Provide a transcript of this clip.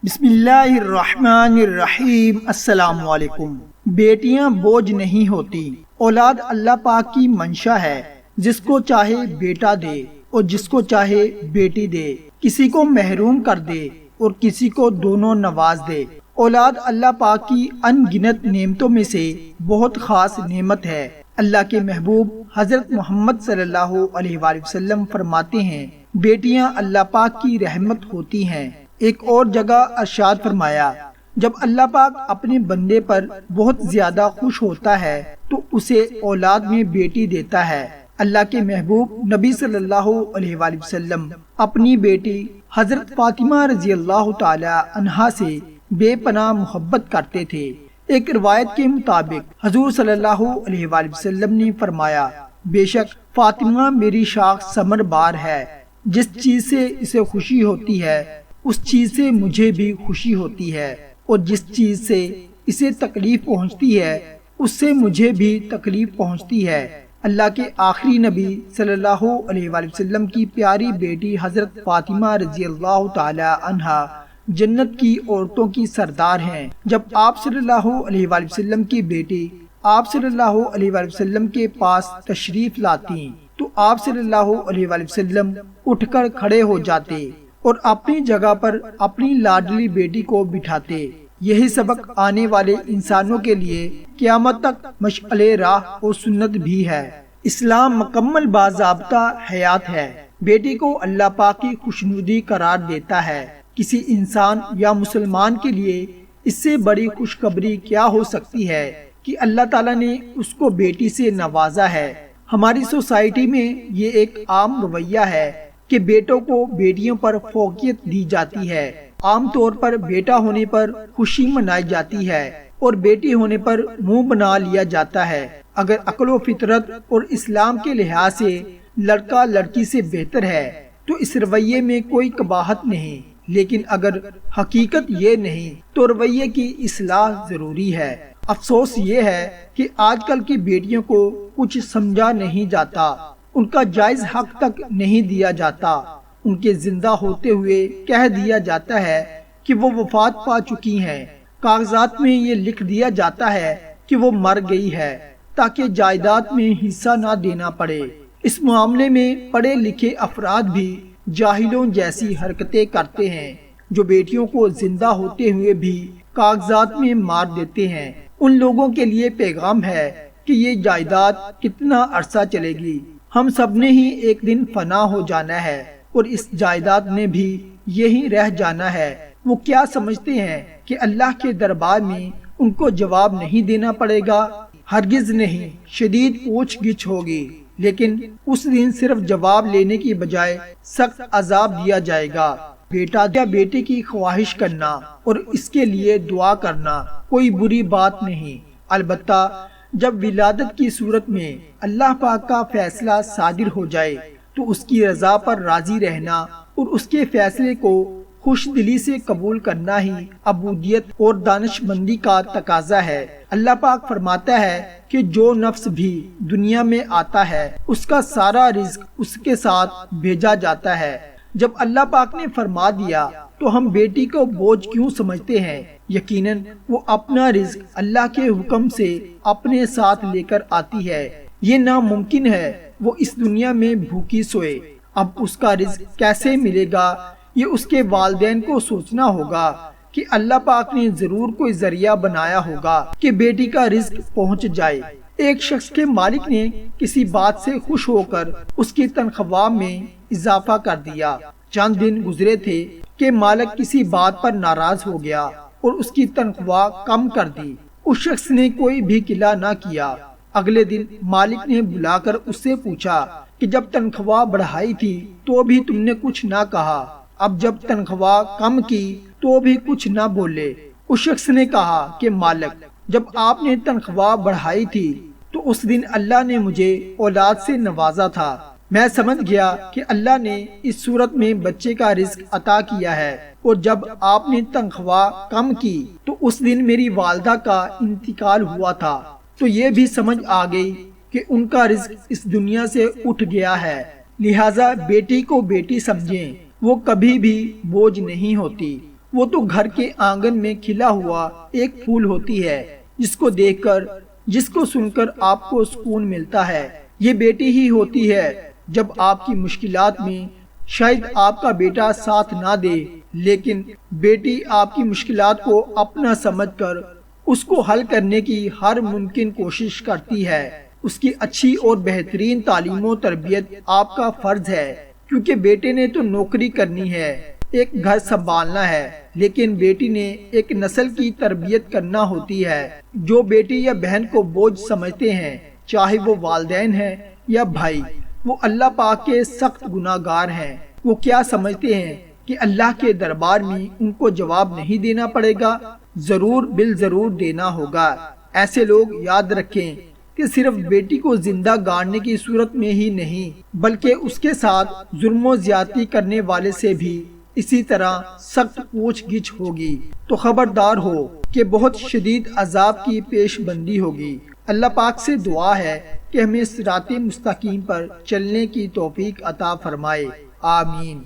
بسم اللہ الرحمن الرحیم۔ السلام علیکم۔ بیٹیاں بوجھ نہیں ہوتی، اولاد اللہ پاک کی منشا ہے۔ جس کو چاہے بیٹا دے اور جس کو چاہے بیٹی دے، کسی کو محروم کر دے اور کسی کو دونوں نواز دے۔ اولاد اللہ پاک کی ان گنت نعمتوں میں سے بہت خاص نعمت ہے۔ اللہ کے محبوب حضرت محمد صلی اللہ علیہ وآلہ وسلم فرماتے ہیں، بیٹیاں اللہ پاک کی رحمت ہوتی ہیں۔ ایک اور جگہ ارشاد فرمایا، جب اللہ پاک اپنے بندے پر بہت زیادہ خوش ہوتا ہے تو اسے اولاد میں بیٹی دیتا ہے۔ اللہ کے محبوب نبی صلی اللہ علیہ وآلہ وسلم اپنی بیٹی حضرت فاطمہ رضی اللہ تعالی عنہا سے بے پناہ محبت کرتے تھے۔ ایک روایت کے مطابق حضور صلی اللہ علیہ وآلہ وسلم نے فرمایا، بے شک فاطمہ میری شاخ ثمر بار ہے، جس چیز سے اسے خوشی ہوتی ہے اس چیز سے مجھے بھی خوشی ہوتی ہے، اور جس چیز سے اسے تکلیف پہنچتی ہے اس سے مجھے بھی تکلیف پہنچتی ہے۔ اللہ کے آخری نبی صلی اللہ علیہ وآلہ وسلم کی پیاری بیٹی حضرت فاطمہ رضی اللہ تعالی عنہا جنت کی عورتوں کی سردار ہیں۔ جب آپ صلی اللہ علیہ وآلہ وسلم کی بیٹی آپ صلی اللہ علیہ وآلہ وسلم کے پاس تشریف لاتی تو آپ صلی اللہ علیہ وآلہ وسلم اٹھ کر کھڑے ہو جاتے اور اپنی جگہ پر اپنی لاڈلی بیٹی کو بٹھاتے۔ یہی سبق آنے والے انسانوں کے لیے قیامت تک مشعل راہ اور سنت بھی ہے۔ اسلام مکمل باضابطہ حیات ہے۔ بیٹی کو اللہ پاک کی خوشنودی قرار دیتا ہے۔ کسی انسان یا مسلمان کے لیے اس سے بڑی خوشخبری کیا ہو سکتی ہے کہ اللہ تعالیٰ نے اس کو بیٹی سے نوازا ہے۔ ہماری سوسائٹی میں یہ ایک عام رویہ ہے کہ بیٹوں کو بیٹیوں پر فوقیت دی جاتی ہے۔ عام طور پر بیٹا ہونے پر خوشی منائی جاتی ہے اور بیٹی ہونے پر منہ بنا لیا جاتا ہے۔ اگر عقل و فطرت اور اسلام کے لحاظ سے لڑکا لڑکی سے بہتر ہے تو اس رویے میں کوئی قباحت نہیں، لیکن اگر حقیقت یہ نہیں تو رویے کی اصلاح ضروری ہے۔ افسوس یہ ہے کہ آج کل کی بیٹیوں کو کچھ سمجھا نہیں جاتا، ان کا جائز حق تک نہیں دیا جاتا۔ ان کے زندہ ہوتے ہوئے کہہ دیا جاتا ہے کہ وہ وفات پا چکی ہیں، کاغذات میں یہ لکھ دیا جاتا ہے کہ وہ مر گئی ہے تاکہ جائیداد میں حصہ نہ دینا پڑے۔ اس معاملے میں پڑھے لکھے افراد بھی جاہلوں جیسی حرکتیں کرتے ہیں، جو بیٹیوں کو زندہ ہوتے ہوئے بھی کاغذات میں مار دیتے ہیں۔ ان لوگوں کے لیے پیغام ہے کہ یہ جائیداد کتنا عرصہ چلے گی، ہم سب نے ہی ایک دن فنا ہو جانا ہے اور اس جائیداد نے بھی یہی رہ جانا ہے۔ وہ کیا سمجھتے ہیں کہ اللہ کے دربار میں ان کو جواب نہیں دینا پڑے گا؟ ہرگز نہیں، شدید پوچھ گچھ ہوگی، لیکن اس دن صرف جواب لینے کی بجائے سخت عذاب دیا جائے گا۔ بیٹا یا بیٹے کی خواہش کرنا اور اس کے لیے دعا کرنا کوئی بری بات نہیں، البتہ جب ولادت کی صورت میں اللہ پاک کا فیصلہ صادر ہو جائے تو اس کی رضا پر راضی رہنا اور اس کے فیصلے کو خوش دلی سے قبول کرنا ہی عبودیت اور دانش مندی کا تقاضا ہے۔ اللہ پاک فرماتا ہے کہ جو نفس بھی دنیا میں آتا ہے اس کا سارا رزق اس کے ساتھ بھیجا جاتا ہے۔ جب اللہ پاک نے فرما دیا تو ہم بیٹی کو بوجھ کیوں سمجھتے ہیں؟ یقیناً وہ اپنا رزق اللہ کے حکم سے اپنے ساتھ لے کر آتی ہے۔ یہ ناممکن ہے وہ اس دنیا میں بھوکی سوئے۔ اب اس کا رزق کیسے ملے گا یہ اس کے والدین کو سوچنا ہوگا کہ اللہ پاک نے ضرور کوئی ذریعہ بنایا ہوگا کہ بیٹی کا رزق پہنچ جائے۔ ایک شخص کے مالک نے کسی بات سے خوش ہو کر اس کی تنخواہ میں اضافہ کر دیا۔ چند دن گزرے تھے کہ مالک کسی بات پر ناراض ہو گیا اور اس کی تنخواہ کم کر دی۔ اس شخص نے کوئی بھی قلع نہ کیا۔ اگلے دن مالک نے بلا کر اس سے پوچھا کہ جب تنخواہ بڑھائی تھی تو بھی تم نے کچھ نہ کہا، اب جب تنخواہ کم کی تو بھی کچھ نہ بولے۔ اس شخص نے کہا کہ مالک، جب آپ نے تنخواہ بڑھائی تھی تو اس دن اللہ نے مجھے اولاد سے نوازا تھا، میں سمجھ گیا کہ اللہ نے اس صورت میں بچے کا رزق عطا کیا ہے، اور جب آپ نے تنخواہ کم کی تو اس دن میری والدہ کا انتقال ہوا تھا، تو یہ بھی سمجھ آ گئی کہ ان کا رزق اس دنیا سے اٹھ گیا ہے۔ لہٰذا بیٹی کو بیٹی سمجھیں، وہ کبھی بھی بوجھ نہیں ہوتی۔ وہ تو گھر کے آنگن میں کھلا ہوا ایک پھول ہوتی ہے، جس کو دیکھ کر، جس کو سن کر آپ کو سکون ملتا ہے۔ یہ بیٹی ہی ہوتی ہے جب آپ کی مشکلات میں شاید آپ کا بیٹا ساتھ نہ دے، لیکن بیٹی آپ کی مشکلات کو اپنا سمجھ کر اس کو حل کرنے کی ہر ممکن کوشش کرتی ہے۔ اس کی اچھی اور بہترین تعلیم و تربیت آپ کا فرض ہے، کیونکہ بیٹے نے تو نوکری کرنی ہے، ایک گھر سنبھالنا ہے، لیکن بیٹی نے ایک نسل کی تربیت کرنا ہوتی ہے۔ جو بیٹی یا بہن کو بوجھ سمجھتے ہیں، چاہے وہ والدین ہیں یا بھائی، وہ اللہ پاک کے سخت گناہگار ہیں۔ وہ کیا سمجھتے ہیں کہ اللہ کے دربار میں ان کو جواب نہیں دینا پڑے گا؟ ضرور بالضرور دینا ہوگا۔ ایسے لوگ یاد رکھیں کہ صرف بیٹی کو زندہ گاڑنے کی صورت میں ہی نہیں، بلکہ اس کے ساتھ ظلم و زیادتی کرنے والے سے بھی اسی طرح سخت پوچھ گچھ ہوگی، تو خبردار ہو کہ بہت شدید عذاب کی پیش بندی ہوگی۔ اللہ پاک سے دعا ہے کہ ہمیں صراط مستقیم پر چلنے کی توفیق عطا فرمائے، آمین۔